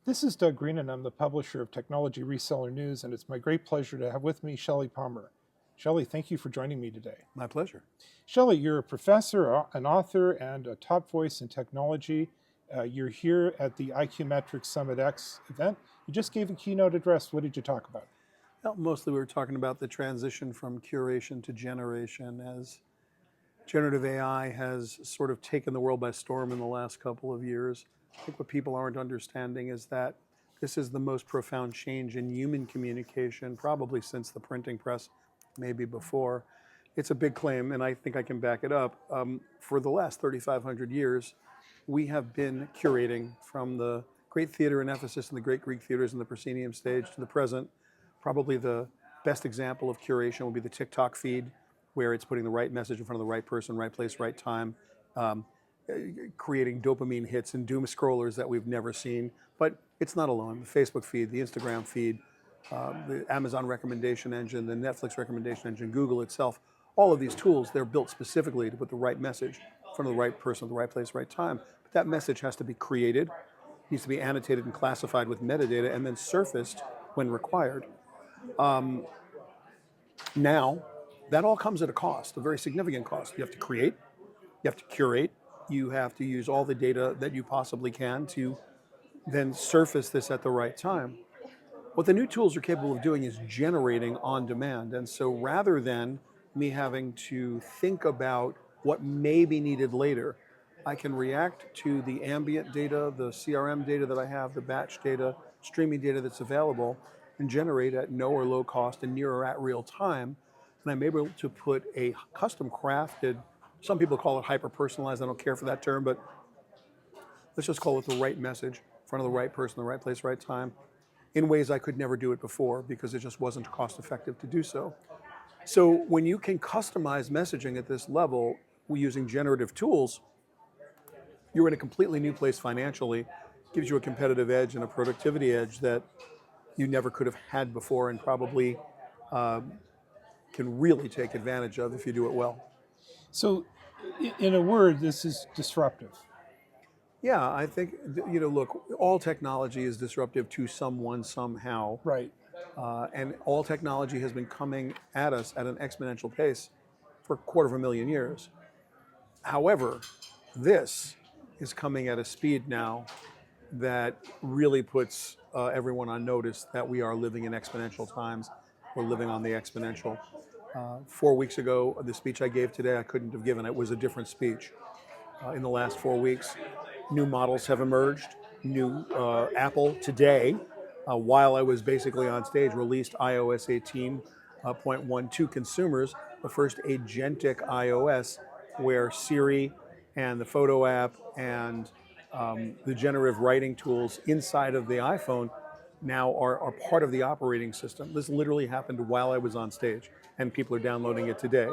This is Doug Green, and I'm the publisher of Technology Reseller News, and it's my great pleasure to have with me Shelly Palmer. Shelly, thank you for joining me today. My pleasure. Shelly, you're a professor, an author, and a top voice in technology. You're here at the IQ Metrics Summit X event. You just gave a keynote address. What did you talk about? Well, mostly we were talking about the transition from curation to generation as generative AI has sort of taken the world by storm in the last couple of years. I think what people aren't understanding is that this is the most profound change in human communication, probably since the printing press, maybe before. It's a big claim, and I think I can back it up. For the last 3,500 years, we have been curating from the great theater in Ephesus and the great Greek theaters in the proscenium stage to the present. Probably the best example of curation will be the TikTok feed, where it's putting the right message in front of the right person, right place, right time, creating dopamine hits and doom scrollers that we've never seen. But it's not alone. The Facebook feed, the Instagram feed, the Amazon recommendation engine, the Netflix recommendation engine, Google itself, all of these tools, they're built specifically to put the right message in front of the right person at the right place, right time. But that message has to be created, needs to be annotated and classified with metadata, and then surfaced when required. Now, that all comes at a cost, a very significant cost. You have to create, you have to curate, you have to use all the data that you possibly can to then surface this at the right time. What the new tools are capable of doing is generating on demand. And so rather than me having to think about what may be needed later, I can react to the ambient data, the CRM data that I have, the batch data, streaming data that's available, and generate at no or low cost and near or at real time. And I'm able to put a custom crafted, some people call it hyper personalized, I don't care for that term, but let's just call it the right message in front of the right person, the right place, right time, in ways I could never do it before because it just wasn't cost effective to do so. So when you can customize messaging at this level using generative tools, you're in a completely new place financially, gives you a competitive edge and a productivity edge that you never could have had before and probably can really take advantage of if you do it well. So, in a word, this is disruptive. Yeah, I think, look, all technology is disruptive to someone somehow. Right. And all technology has been coming at us at an exponential pace for 250,000 years. However, this is coming at a speed now that really puts everyone on notice that we are living in exponential times. We're living on the exponential. 4 weeks ago, the speech I gave today, I couldn't have given. It was a different speech. In the last 4 weeks, new models have emerged. New Apple today, while I was basically on stage, released iOS 18.1 to consumers, the first agentic iOS, where Siri and the photo app and the generative writing tools inside of the iPhone now are part of the operating system. This literally happened while I was on stage, and people are downloading it today.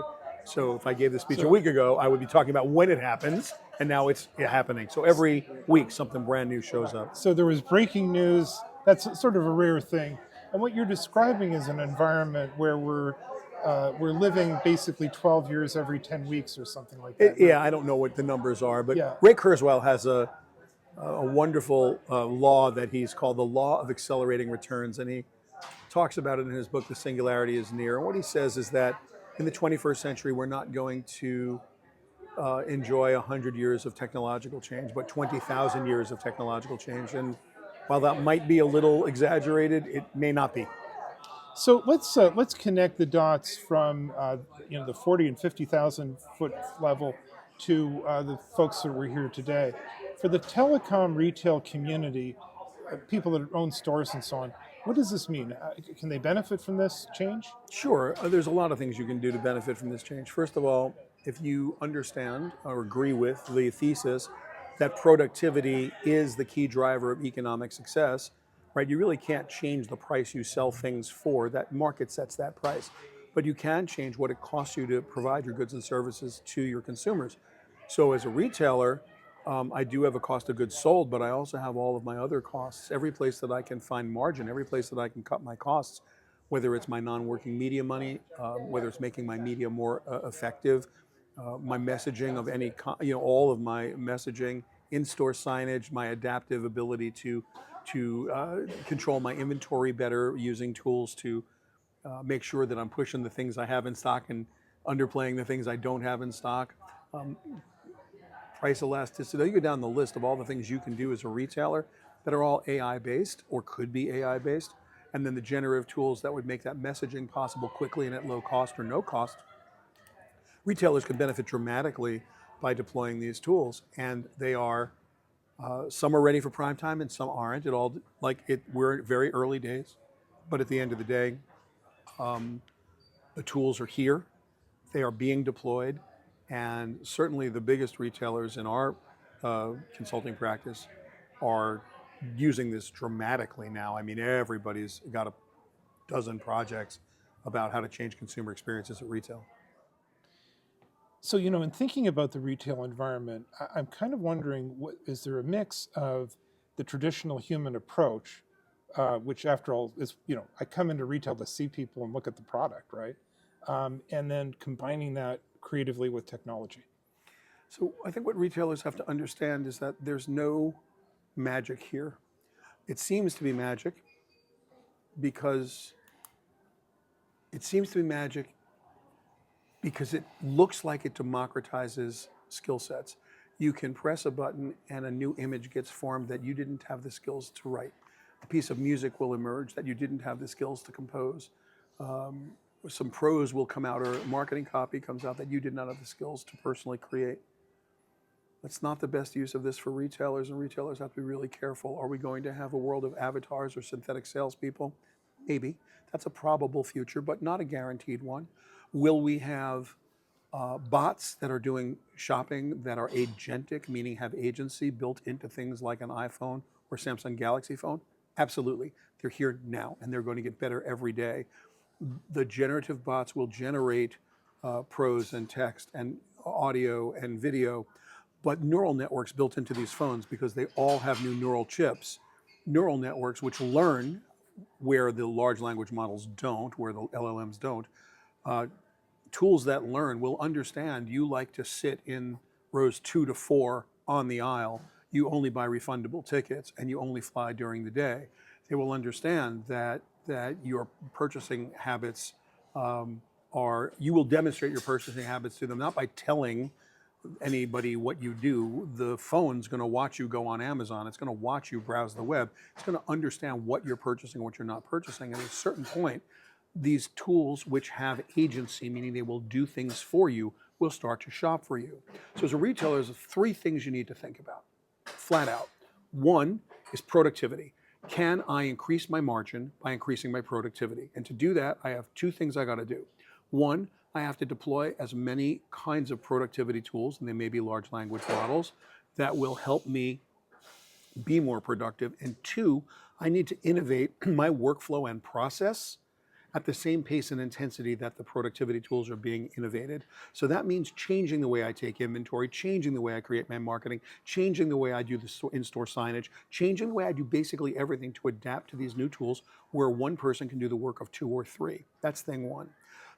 So if I gave this speech a week ago, I would be talking about when it happens, and now it's happening. So every week, something brand new shows up. So there was breaking news. That's sort of a rare thing. And what you're describing is an environment where we're living basically 12 years every 10 weeks or something like that. Yeah, I don't know what the numbers are, but Yeah. Ray Kurzweil has a wonderful law that he's called the law of accelerating returns, and he talks about it in his book, The Singularity is Near. And what he says is that in the 21st century, we're not going to enjoy 100 years of technological change, but 20,000 years of technological change. And while that might be a little exaggerated, it may not be. So let's connect the dots from the 40 and 50,000 foot level to the folks that were here today. For the telecom retail community, people that own stores and so on, what does this mean? Can they benefit from this change? Sure, there's a lot of things you can do to benefit from this change. First of all, if you understand or agree with the thesis that productivity is the key driver of economic success, right? You really can't change the price you sell things for. That market sets that price. But you can change what it costs you to provide your goods and services to your consumers. So as a retailer, I do have a cost of goods sold, but I also have all of my other costs. Every place that I can find margin, every place that I can cut my costs, whether it's my non-working media money, whether it's making my media more effective, my messaging of any, all of my messaging, in-store signage, my adaptive ability to control my inventory better using tools to make sure that I'm pushing the things I have in stock and underplaying the things I don't have in stock. Um, Price elasticity. You go down the list of all the things you can do as a retailer that are all AI based or could be AI based. And then the generative tools that would make that messaging possible quickly and at low cost or no cost. Retailers can benefit dramatically by deploying these tools. And they are, some are ready for prime time and some aren't. It all, we're at very early days. But at the end of the day, the tools are here. They are being deployed, and certainly the biggest retailers in our consulting practice are using this dramatically now. I mean, everybody's got a dozen projects about how to change consumer experiences at retail. So, in thinking about the retail environment, I'm kind of wondering, is there a mix of the traditional human approach, which after all is, I come into retail to see people and look at the product, right? And then combining that creatively with technology. So I think what retailers have to understand is that there's no magic here. It seems to be magic because it looks like it democratizes skill sets. You can press a button and a new image gets formed that you didn't have the skills to write. A piece of music will emerge that you didn't have the skills to compose. Some prose will come out, or marketing copy comes out that you did not have the skills to personally create. That's not the best use of this for retailers, and retailers have to be really careful. Are we going to have a world of avatars or synthetic salespeople? Maybe. That's a probable future, but not a guaranteed one. Will we have bots that are doing shopping that are agentic, meaning have agency built into things like an iPhone or Samsung Galaxy phone? Absolutely. They're here now, and they're going to get better every day. The generative bots will generate prose and text and audio and video, but neural networks built into these phones, because they all have new neural chips, neural networks which learn where the large language models don't, where the LLMs don't. Tools that learn will understand you like to sit in rows 2 to 4 on the aisle. You only buy refundable tickets and you only fly during the day. They will understand that your purchasing habits you will demonstrate your purchasing habits to them, not by telling anybody what you do. The phone's going to watch you go on Amazon. It's going to watch you browse the web. It's going to understand what you're purchasing, what you're not purchasing. And at a certain point, these tools which have agency, meaning they will do things for you, will start to shop for you. So as a retailer, there's 3 things you need to think about, flat out. One is productivity. Can I increase my margin by increasing my productivity? And to do that, I have 2 things I got to do. One, I have to deploy as many kinds of productivity tools, and they may be large language models, that will help me be more productive. And 2, I need to innovate my workflow and process at the same pace and intensity that the productivity tools are being innovated. So that means changing the way I take inventory, changing the way I create my marketing, changing the way I do the in-store signage, changing the way I do basically everything to adapt to these new tools where one person can do the work of 2 or 3. That's thing one.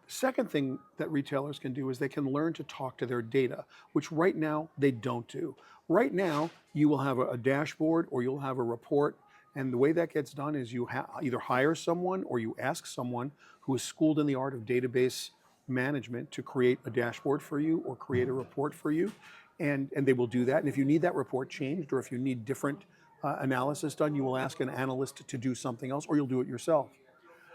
The second thing that retailers can do is they can learn to talk to their data, which right now they don't do. Right now, you will have a dashboard or you'll have a report. And the way that gets done is you either hire someone or you ask someone who is schooled in the art of database management to create a dashboard for you or create a report for you. And they will do that. And if you need that report changed or if you need different analysis done, you will ask an analyst to do something else, or you'll do it yourself.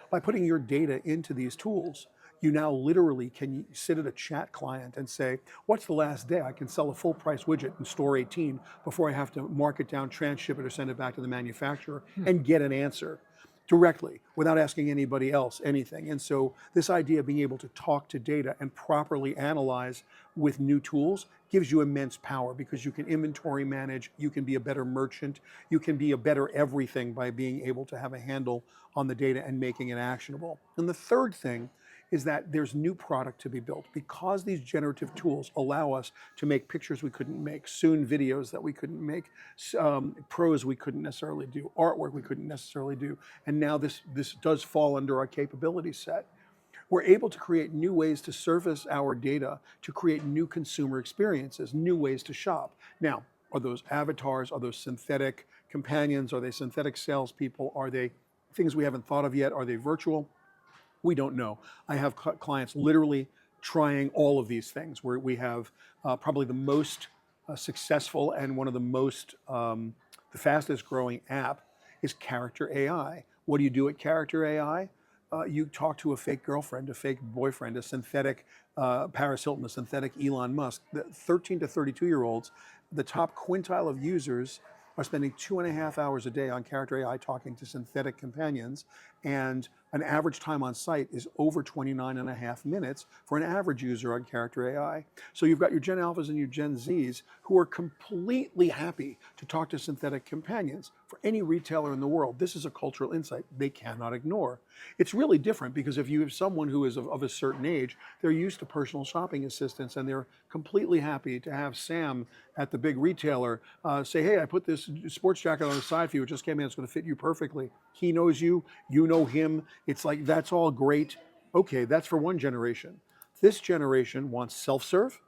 By putting your data into these tools, you now literally can sit at a chat client and say, what's the last day I can sell a full price widget in store 18 before I have to mark it down, transship it, or send it back to the manufacturer, and get an answer directly without asking anybody else anything. And so this idea of being able to talk to data and properly analyze with new tools gives you immense power, because you can inventory manage, you can be a better merchant, you can be a better everything by being able to have a handle on the data and making it actionable. And the third thing is that there's new product to be built, because these generative tools allow us to make pictures we couldn't make, soon videos that we couldn't make, prose we couldn't necessarily do, artwork we couldn't necessarily do. And now this does fall under our capability set. We're able to create new ways to surface our data to create new consumer experiences, new ways to shop. Now, Are those avatars? Are those synthetic companions? Are they synthetic salespeople? Are they things we haven't thought of yet? Are they virtual? We don't know. I have clients literally trying all of these things, where we have probably the most successful and one of the fastest growing app is Character AI. What do you do at Character AI? You talk to a fake girlfriend, a fake boyfriend, a synthetic Paris Hilton, a synthetic Elon Musk. The 13 to 32-year-olds, the top quintile of users are spending 2.5 hours a day on Character AI talking to synthetic companions, and an average time on site is over 29.5 minutes for an average user on Character AI. So you've got your Gen Alphas and your Gen Zs who are completely happy to talk to synthetic companions. For any retailer in the world, this is a cultural insight they cannot ignore. It's really different because if you have someone who is of a certain age, they're used to personal shopping assistants, and they're completely happy to have Sam at the big retailer say, hey, I put this sports jacket on the side for you. It just came in. It's going to fit you perfectly. He knows you. You know him. It's like, that's all great. Okay, that's for one generation. This generation wants self-serve.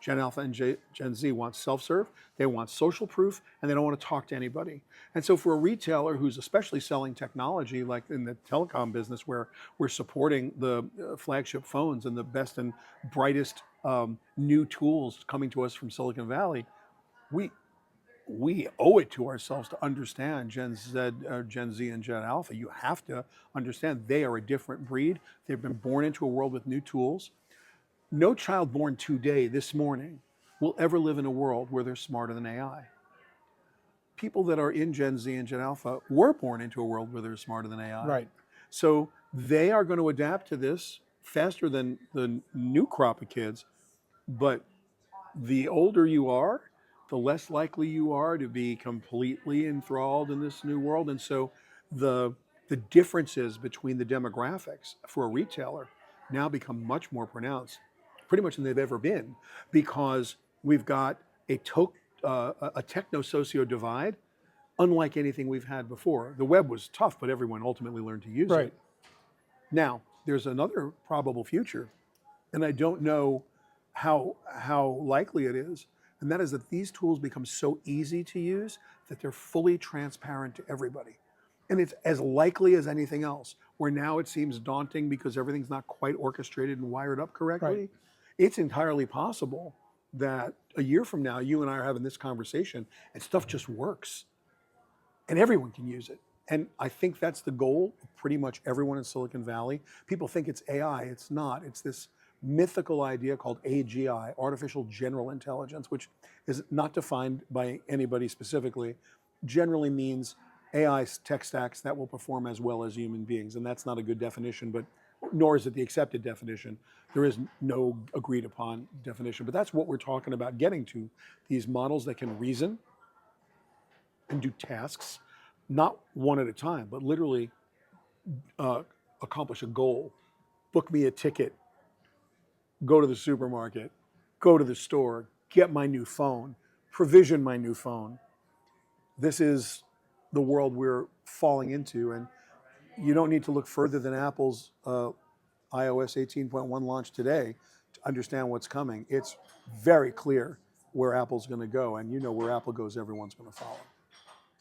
Gen Alpha and Gen Z want self-serve. They want social proof, and they don't want to talk to anybody. And so for a retailer who's especially selling technology, like in the telecom business, where we're supporting the flagship phones and the best and brightest new tools coming to us from Silicon Valley, we owe it to ourselves to understand Gen Z and Gen Alpha. You have to understand they are a different breed. They've been born into a world with new tools. No child born today, this morning, will ever live in a world where they're smarter than AI. People that are in Gen Z and Gen Alpha were born into a world where they're smarter than AI. Right. So they are going to adapt to this faster than the new crop of kids. But the older you are, the less likely you are to be completely enthralled in this new world. And so the differences between the demographics for a retailer now become much more pronounced, pretty much than they've ever been, because we've got a techno-socio divide unlike anything we've had before. The web was tough, but everyone ultimately learned to use it. Now, there's another probable future, and I don't know how likely it is, and that is that these tools become so easy to use that they're fully transparent to everybody. And it's as likely as anything else, where now it seems daunting because everything's not quite orchestrated and wired up correctly. Right. It's entirely possible that a year from now, you and I are having this conversation and stuff just works and everyone can use it. And I think that's the goal of pretty much everyone in Silicon Valley. People think it's AI. It's not. It's this mythical idea called AGI, artificial general intelligence, which is not defined by anybody specifically, generally means AI tech stacks that will perform as well as human beings. And that's not a good definition, but nor is it the accepted definition. There is no agreed upon definition, but that's what we're talking about getting to. These models that can reason and do tasks, not one at a time, but literally accomplish a goal. Book me a ticket, go to the supermarket, go to the store, get my new phone, provision my new phone. This is the world we're falling into, and you don't need to look further than Apple's iOS 18.1 launch today to understand what's coming. It's very clear where Apple's going to go, and you know where Apple goes, everyone's going to follow.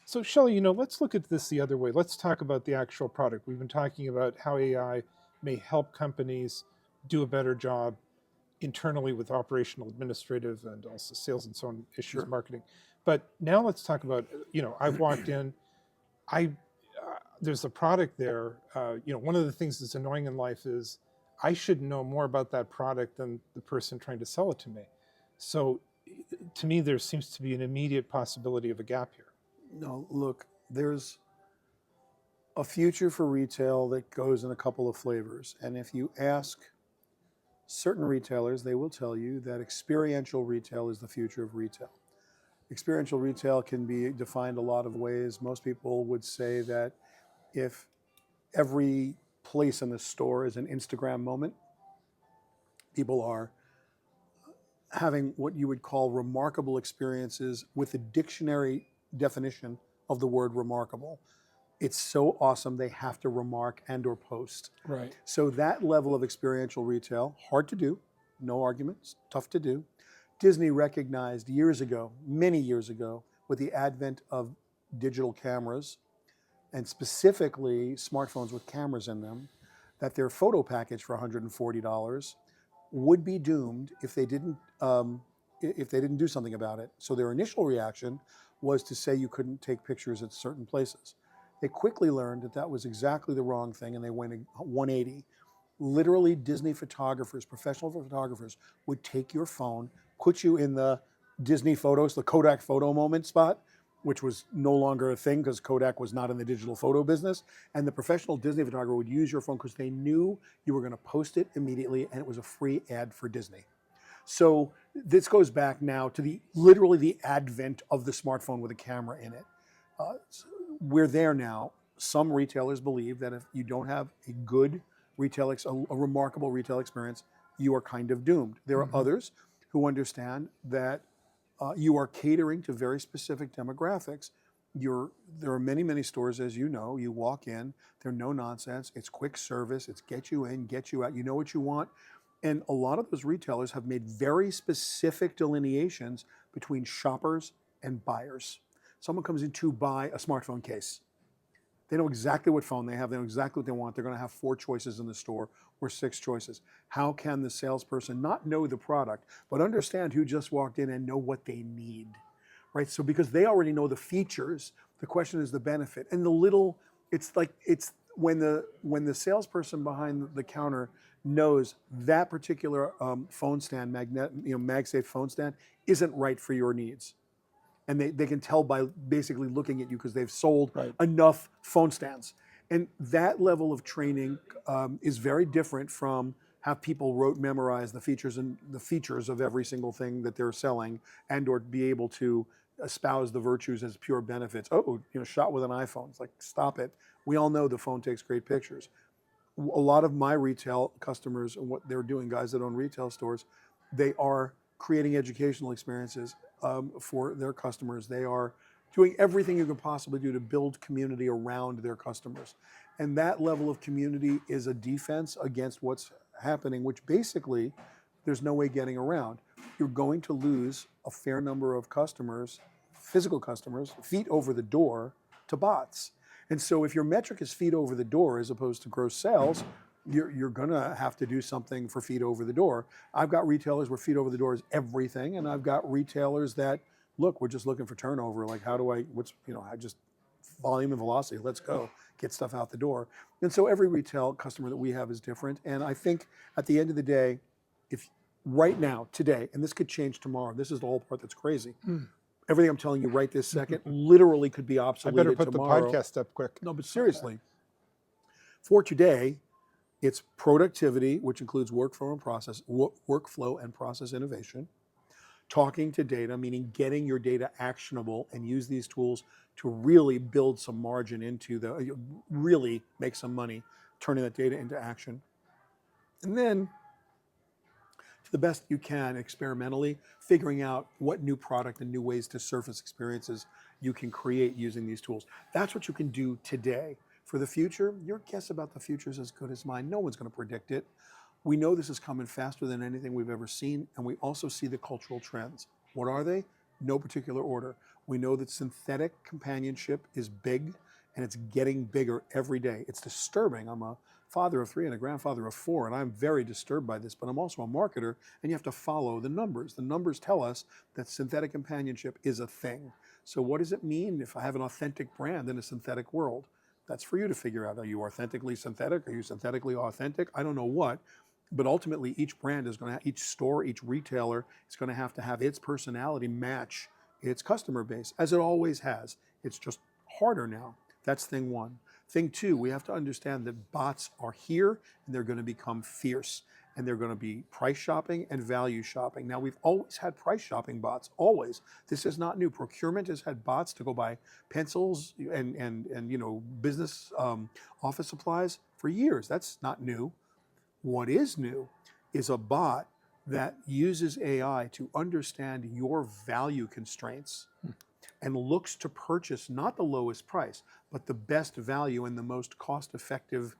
So Shelly, let's look at this the other way. Let's talk about the actual product. We've been talking about how AI may help companies do a better job internally with operational, administrative, and also sales and so on issues, marketing. But now let's talk about, I've walked in, there's a product there. One of the things that's annoying in life is I should know more about that product than the person trying to sell it to me. So to me, there seems to be an immediate possibility of a gap here. No, look, there's a future for retail that goes in a couple of flavors. And if you ask certain retailers, they will tell you that experiential retail is the future of retail. Experiential retail can be defined a lot of ways. Most people would say that if every place in the store is an Instagram moment, people are having what you would call remarkable experiences with the dictionary definition of the word remarkable. It's so awesome they have to remark and or post. Right. So that level of experiential retail, hard to do, no arguments, tough to do, Disney recognized years ago, many years ago, with the advent of digital cameras, and specifically smartphones with cameras in them, that their photo package for $140 would be doomed if they didn't do something about it. So their initial reaction was to say you couldn't take pictures at certain places. They quickly learned that that was exactly the wrong thing, and they went 180. Literally, Disney photographers, professional photographers, would take your phone, put you in the Disney photos, the Kodak photo moment spot, which was no longer a thing because Kodak was not in the digital photo business. And the professional Disney photographer would use your phone because they knew you were going to post it immediately, and it was a free ad for Disney. So this goes back now to literally the advent of the smartphone with a camera in it. We're there now. Some retailers believe that if you don't have a good a remarkable retail experience, you are kind of doomed. There are others who understand that you are catering to very specific demographics. There are many, many stores, as you know. You walk in, they're no nonsense. It's quick service. It's get you in, get you out. You know what you want. And a lot of those retailers have made very specific delineations between shoppers and buyers. Someone comes in to buy a smartphone case. They know exactly what phone they have. They know exactly what they want. They're going to have 4 choices in the store or 6 choices. How can the salesperson not know the product, but understand who just walked in and know what they need, right? So because they already know the features, the question is the benefit. And it's when the salesperson behind the counter knows that particular phone stand, MagSafe phone stand, isn't right for your needs. And they can tell by basically looking at you because they've sold enough phone stands. And that level of training is very different from have people memorize the features of every single thing that they're selling, and or be able to espouse the virtues as pure benefits. Oh, shot with an iPhone. It's like, stop it. We all know the phone takes great pictures. A lot of my retail customers and what they're doing, guys that own retail stores, they are creating educational experiences for their customers. They are doing everything you can possibly do to build community around their customers. And that level of community is a defense against what's happening, which basically there's no way getting around. You're going to lose a fair number of customers, physical customers, feet over the door to bots. And so if your metric is feet over the door as opposed to gross sales, you're going to have to do something for feet over the door. I've got retailers where feet over the door is everything, and I've got retailers that, look, we're just looking for turnover. Like, I just volume and velocity, let's go, get stuff out the door. And so every retail customer that we have is different. And I think at the end of the day, if right now, today, and this could change tomorrow, this is the whole part that's crazy. Everything I'm telling you right this second literally could be obsolete tomorrow. I better put the podcast up quick. No, but seriously, for today, it's productivity, which includes workflow and process innovation. Talking to data, meaning getting your data actionable, and use these tools to really build some margin really make some money, turning that data into action. And then, to the best you can, experimentally, figuring out what new product and new ways to surface experiences you can create using these tools. That's what you can do today. For the future, your guess about the future is as good as mine. No one's going to predict it. We know this is coming faster than anything we've ever seen, and we also see the cultural trends. What are they? No particular order. We know that synthetic companionship is big, and it's getting bigger every day. It's disturbing. I'm a father of 3 and a grandfather of 4, and I'm very disturbed by this, but I'm also a marketer, and you have to follow the numbers. The numbers tell us that synthetic companionship is a thing. So what does it mean if I have an authentic brand in a synthetic world? That's for you to figure out. Are you authentically synthetic? Are you synthetically authentic? I don't know what, but ultimately each brand is going to, each store, each retailer is going to have its personality match its customer base, as it always has. It's just harder now. That's thing one. Thing two, we have to understand that bots are here, and they're going to become fierce, and they're going to be price shopping and value shopping. Now, we've always had price shopping bots, always. This is not new. Procurement has had bots to go buy pencils and business office supplies for years. That's not new. What is new is a bot that uses AI to understand your value constraints and looks to purchase not the lowest price, but the best value and the most cost-effective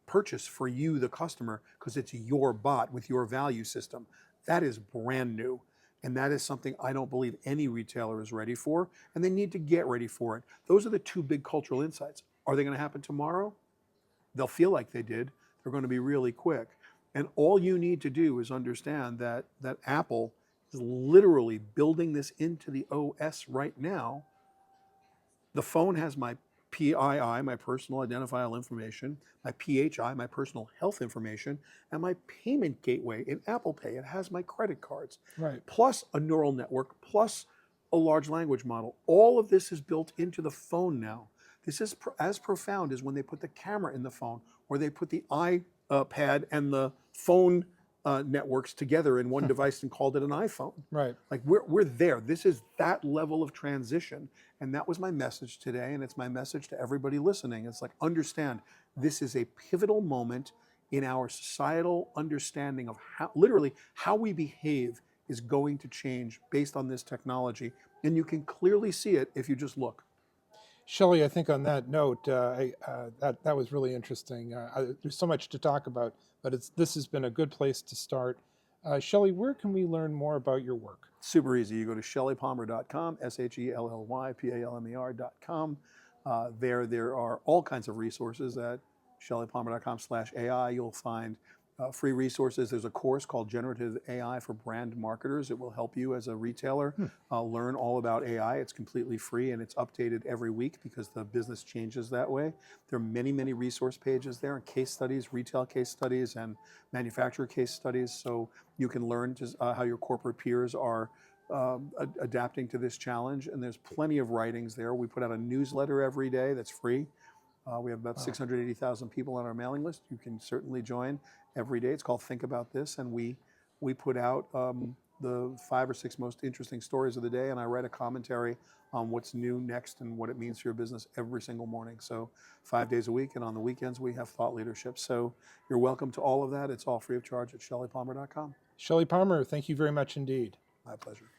purchase for you, the customer, because it's your bot with your value system. That is brand new. And that is something I don't believe any retailer is ready for, and they need to get ready for it. Those are the two big cultural insights. Are they going to happen tomorrow? They'll feel like they did. They're going to be really quick. And all you need to do is understand that Apple is literally building this into the OS right now. The phone has my PII, my personal identifiable information, my PHI, my personal health information, and my payment gateway in Apple Pay. It has my credit cards, Right. plus a neural network, plus a large language model. All of this is built into the phone now. This is as profound as when they put the camera in the phone, or they put the iPad and the phone networks together in one device and called it an iPhone. Right. Like we're there. This is that level of transition. And that was my message today. And it's my message to everybody listening. It's like, understand, this is a pivotal moment in our societal understanding of how, literally, how we behave is going to change based on this technology. And you can clearly see it if you just look. Shelly, I think on that note, that was really interesting. There's so much to talk about, but this has been a good place to start. Shelly, where can we learn more about your work? Super easy. You go to shellypalmer.com, SHELLYPALMER.com. There are all kinds of resources at shellypalmer.com/AI. You'll find free resources. There's a course called Generative AI for Brand Marketers. It will help you as a retailer learn all about AI. It's completely free and it's updated every week because the business changes that way. There are many, many resource pages there and case studies, retail case studies and manufacturer case studies. So you can learn just, how your corporate peers are adapting to this challenge. And there's plenty of writings there. We put out a newsletter every day that's free. We have about 680,000 people on our mailing list. You can certainly join every day. It's called Think About This, and we put out the 5 or 6 most interesting stories of the day, and I write a commentary on what's new next and what it means for your business every single morning. So 5 days a week, and on the weekends we have thought leadership. So you're welcome to all of that. It's all free of charge at shellypalmer.com. Shelly Palmer, thank you very much indeed. My pleasure.